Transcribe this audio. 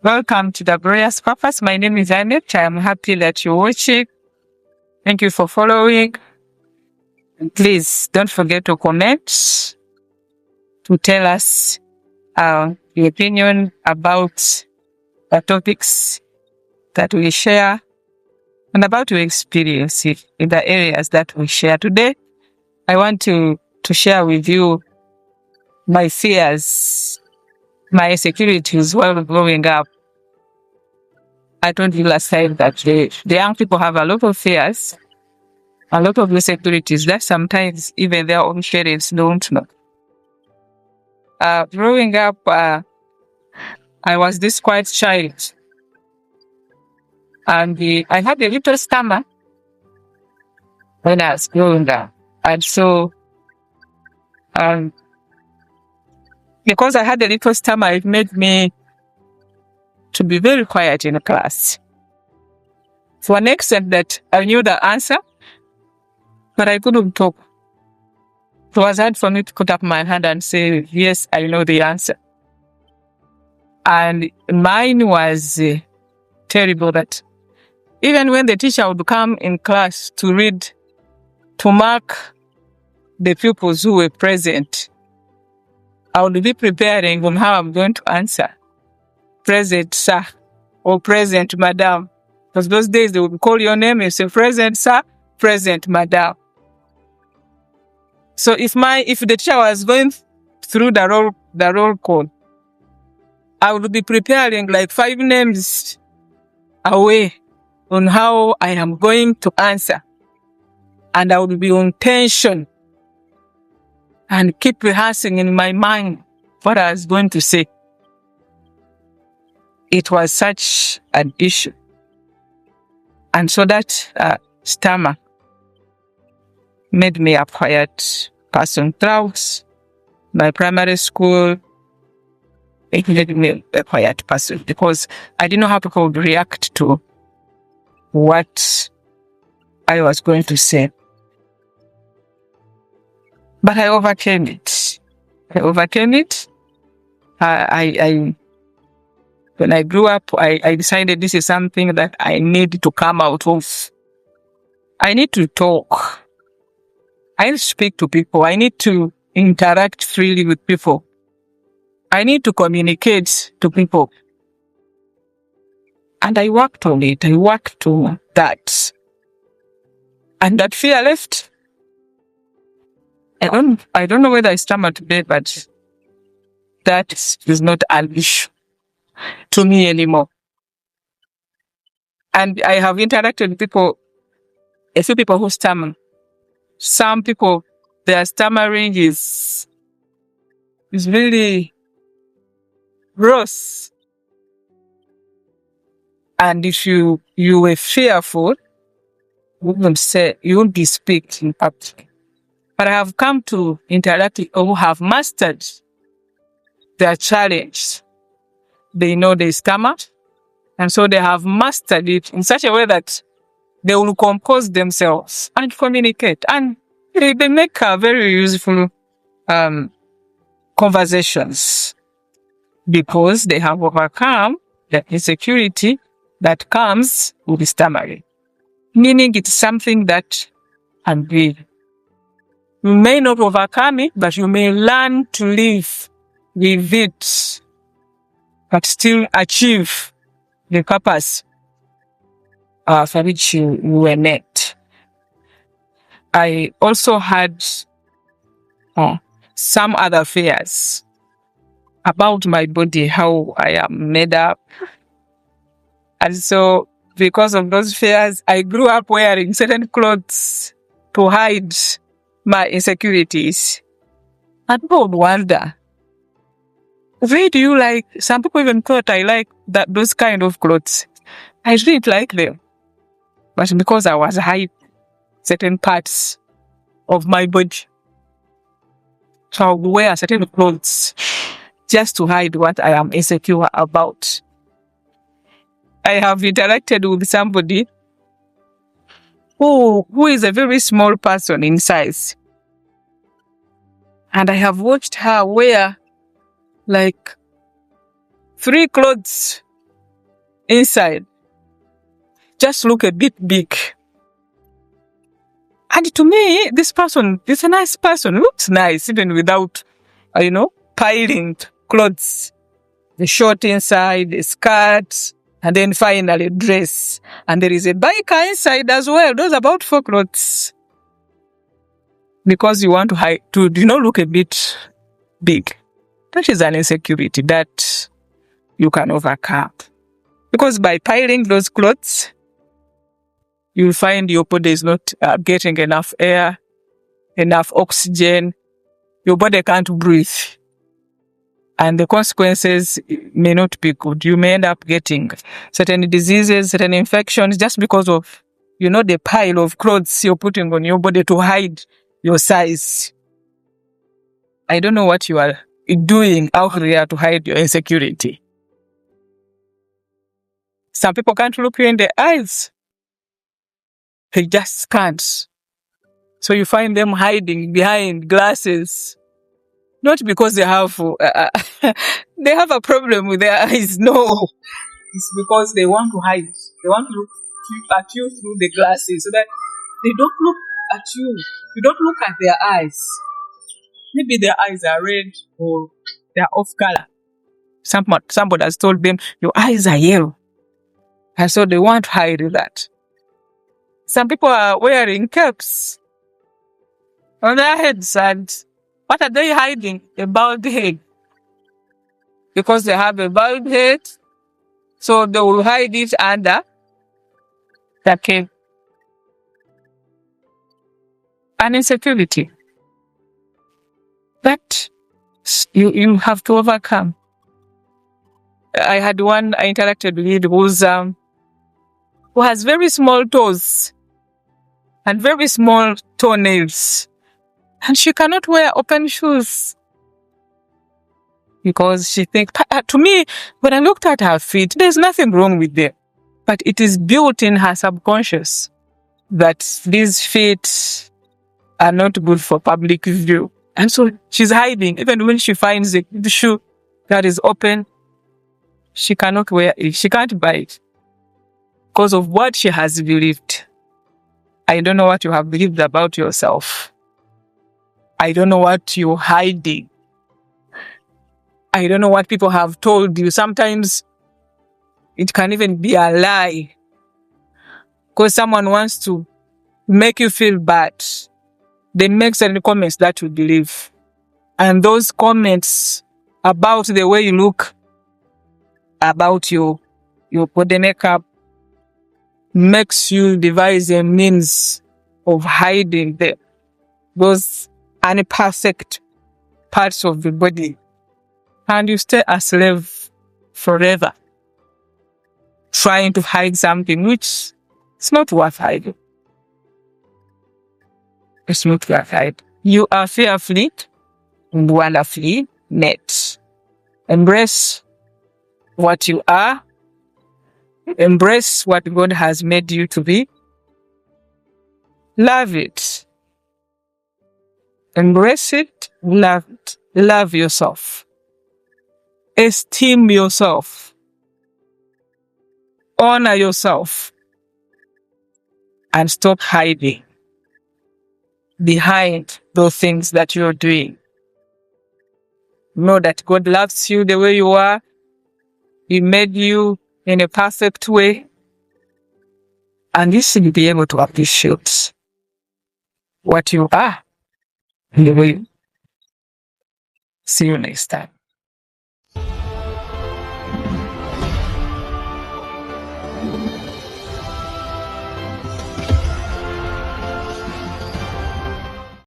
Welcome to the Glorious Purpose. My name is Annet. I am happy that you're watching. Thank you for following. Please don't forget to comment, to tell us your opinion about the topics that we share and about your experience in the areas that we share. Today, I want to share with you my fears, my insecurities while growing up. I told you last time that the young people have a lot of fears, a lot of insecurities that sometimes even their own parents don't know. Growing up, I was this quiet child, and I had a little stammer when I was growing up. And so, um, because I had a little stammer, it made me to be very quiet in class. To an extent that I knew the answer, but I couldn't talk. It was hard for me to put up my hand and say, yes, I know the answer. And mine was terrible that even when the teacher would come in class to read, to mark the pupils who were present, I would be preparing on how I'm going to answer. Present, sir, or present, madam. Because those days they would call your name and say, present, sir, present, madam. So if the teacher was going through the roll call, I would be preparing like 5 names away on how I am going to answer. And I would be on tension and keep rehearsing in my mind what I was going to say. It was such an issue. And so that stammer made me a quiet person throughout my primary school. It made me a quiet person because I didn't know how people would react to what I was going to say. But I overcame it. When I grew up, I decided this is something that I need to come out of. I need to talk. I need to speak to people. I need to interact freely with people. I need to communicate to people. And I worked on it. I worked on that. And that fear left. I don't know whether I stammer today, but that is not an issue to me anymore. And I have interacted with people, a few people who stammer. Some people, their stammering is really gross. And if you were fearful, you wouldn't be speaking public. But I have come to interact with people who have mastered their challenge. They know they stammer, and so they have mastered it in such a way that they will compose themselves and communicate. And they make very useful conversations because they have overcome the insecurity that comes with stammering. Meaning it's something that can be, you may not overcome it, but you may learn to live with it, but still achieve the purpose for which you were met. I also had some other fears about my body, how I am made up. And so because of those fears, I grew up wearing certain clothes to hide my insecurities. And people would wonder, why do you like, some people even thought I like those kind of clothes. I didn't like them. But because I was hiding certain parts of my body, so I would wear certain clothes just to hide what I am insecure about. I have interacted with somebody who is a very small person in size. And I have watched her wear like 3 clothes inside just look a bit big. And to me, this person is a nice person, looks nice even without, piling clothes. The short inside, the skirt, and then finally dress. And there is a biker inside as well. Those are about 4 clothes. Because you want to hide, to look a bit big. That is an insecurity that you can overcome. Because by piling those clothes, you'll find your body is not getting enough air, enough oxygen. Your body can't breathe. And the consequences may not be good. You may end up getting certain diseases, certain infections, just because of, the pile of clothes you're putting on your body to hide your size. I don't know what you are doing out there to hide your insecurity. Some people can't look you in the eyes. They just can't. So you find them hiding behind glasses. Not because they have they have a problem with their eyes. No, it's because they want to hide. They want to look at you through the glasses so that they don't look at you. You don't look at their eyes. Maybe their eyes are red or they are off color. Somebody has told them your eyes are yellow, and so they want to hide that. Some people are wearing caps on their heads, and what are they hiding? A bald head. Because they have a bald head, so they will hide it under the cape. An insecurity that you have to overcome. I had one I interacted with who has very small toes and very small toenails, and she cannot wear open shoes because she thinks, to me, when I looked at her feet, there's nothing wrong with them, but it is built in her subconscious that these feet are not good for public view. And so she's hiding. Even when she finds the shoe that is open, she cannot wear it. She can't buy it because of what she has believed. I don't know what you have believed about yourself. I don't know what you're hiding. I don't know what people have told you. Sometimes it can even be a lie because someone wants to make you feel bad. They make certain comments that you believe. And those comments about the way you look, about your body makeup, makes you devise a means of hiding those imperfect parts of the body. And you stay a slave forever, trying to hide something which is not worth hiding. It's not worth hiding. You are fearfully and wonderfully made. Embrace what you are. Embrace what God has made you to be. Love it. Embrace it. Love it. Love yourself. Esteem yourself. Honor yourself. And stop hiding behind those things that you're doing. Know that God loves you the way you are. He made you in a perfect way. And you should be able to appreciate what you are in the way. See you next time.